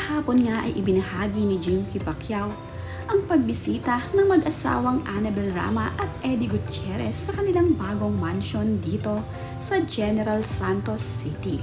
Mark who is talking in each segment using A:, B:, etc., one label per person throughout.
A: Kahapon nga ay ibinahagi ni Jinky Pacquiao ang pagbisita ng mag-asawang Annabel Rama at Eddie Gutierrez sa kanilang bagong mansion dito sa General Santos City.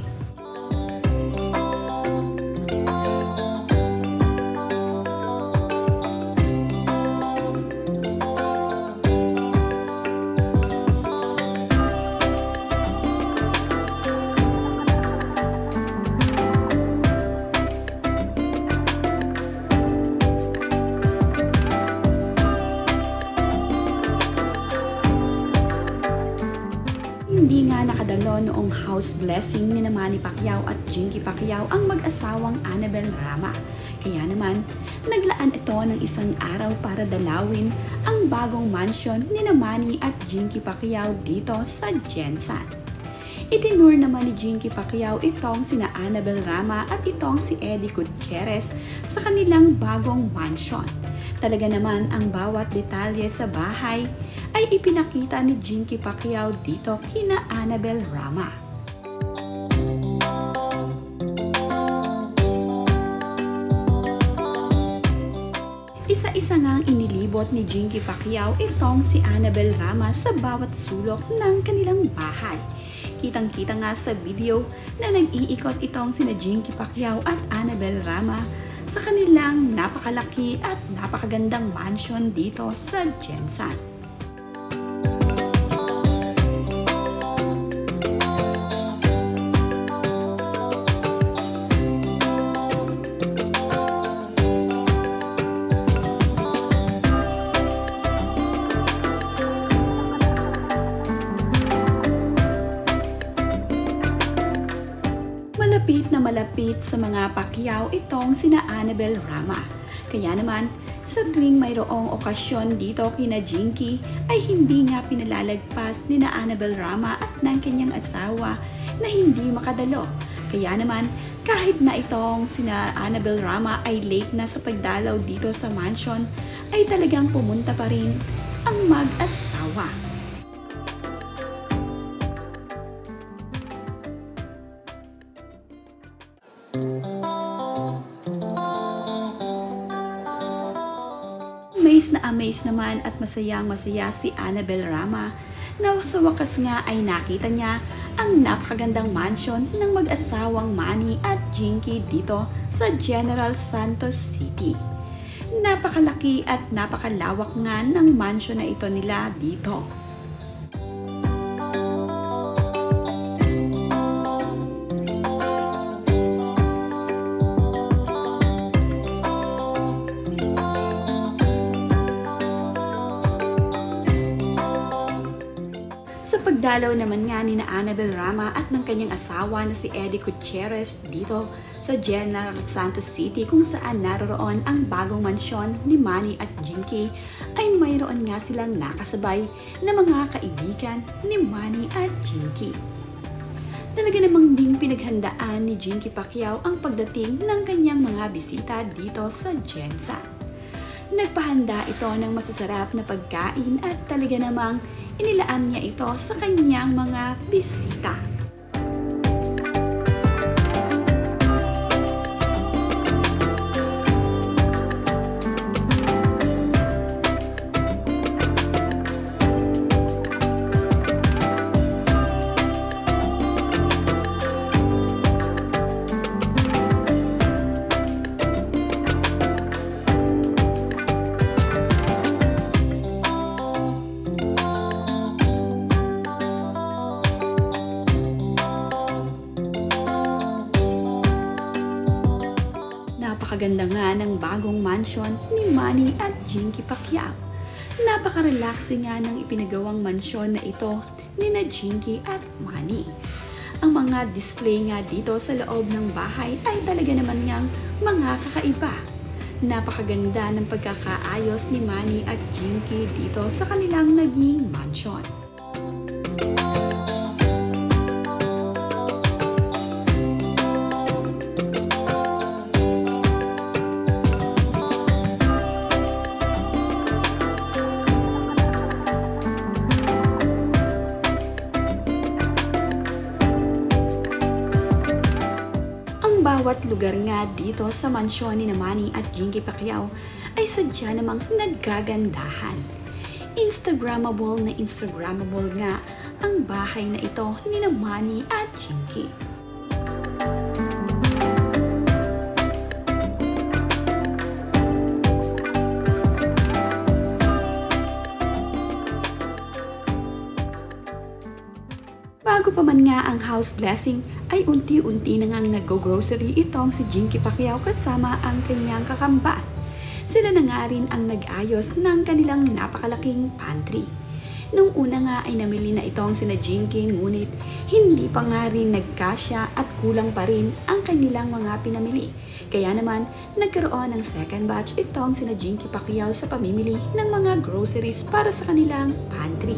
A: Hindi nga nakadalo noong house blessing ni Manny Pacquiao at Jinky Pacquiao ang mag-asawang Annabel Rama. Kaya naman, naglaan ito ng isang araw para dalawin ang bagong mansion ni Manny at Jinky Pacquiao dito sa Gensan. Itinur naman ni Jinky Pacquiao itong sina Annabel Rama at itong si Eddie Gutierrez sa kanilang bagong mansion. Talaga naman ang bawat detalye sa bahay ay ipinakita ni Jinky Pacquiao dito kina Annabel Rama. Isa-isa ngang inilibot ni Jinky Pacquiao itong si Annabel Rama sa bawat sulok ng kanilang bahay. Kitang-kita nga sa video na nag-iikot itong sina Jinky Pacquiao at Annabel Rama sa kanilang napakalaki at napakagandang mansion dito sa Gensan. Malapit sa mga Pacquiao itong sina Annabel Rama. Kaya naman, sa tuwing mayroong okasyon dito kina Jinky ay hindi nga pinalalagpas ni na Annabel Rama at ng kanyang asawa na hindi makadalo. Kaya naman, kahit na itong sina Annabel Rama ay late na sa pagdalaw dito sa mansion, ay talagang pumunta pa rin ang mag-asawa. Amaze naman at masayang-masaya si Annabel Rama na sa wakas nga ay nakita niya ang napakagandang mansion ng mag-asawang Manny at Jinky dito sa General Santos City. Napakalaki at napakalawak nga ng mansion na ito nila dito. Sa pagdalaw naman nga ni na Annabel Rama at ng kanyang asawa na si Eddie Gutierrez dito sa General Santos City kung saan naroroon ang bagong mansyon ni Manny at Jinky, ay mayroon nga silang nakasabay na mga kaibigan ni Manny at Jinky. Talaga namang ding pinaghandaan ni Jinky Pacquiao ang pagdating ng kanyang mga bisita dito sa Gensan. Nagpahanda ito ng masasarap na pagkain at talaga namang inilaan niya ito sa kanyang mga bisita. Napakaganda nga ng bagong mansion ni Manny at Jinky Pacquiao. Napaka-relaxing nga ng ipinagawang mansyon na ito ni na Jinky at Manny. Ang mga display nga dito sa loob ng bahay ay talaga naman ngang mga kakaiba. Napakaganda ng pagkakaayos ni Manny at Jinky dito sa kanilang naging mansion. bawat lugar nga dito sa mansyon ni Manny at Jinky Pacquiao ay sadya namang naggagandahan. Instagrammable na Instagrammable nga ang bahay na ito ni Manny at Jinky. Bago pa man nga ang house blessing ay unti-unti na ngang nag-grocery itong si Jinky Pacquiao kasama ang kanyang kakambal. Sila na nga rin ang nag-ayos ng kanilang napakalaking pantry. Nung una nga ay namili na itong sina Jinky ngunit hindi pa nga rin nagkasya at kulang pa rin ang kanilang mga pinamili. Kaya naman nagkaroon ng second batch itong sina Jinky Pacquiao sa pamimili ng mga groceries para sa kanilang pantry.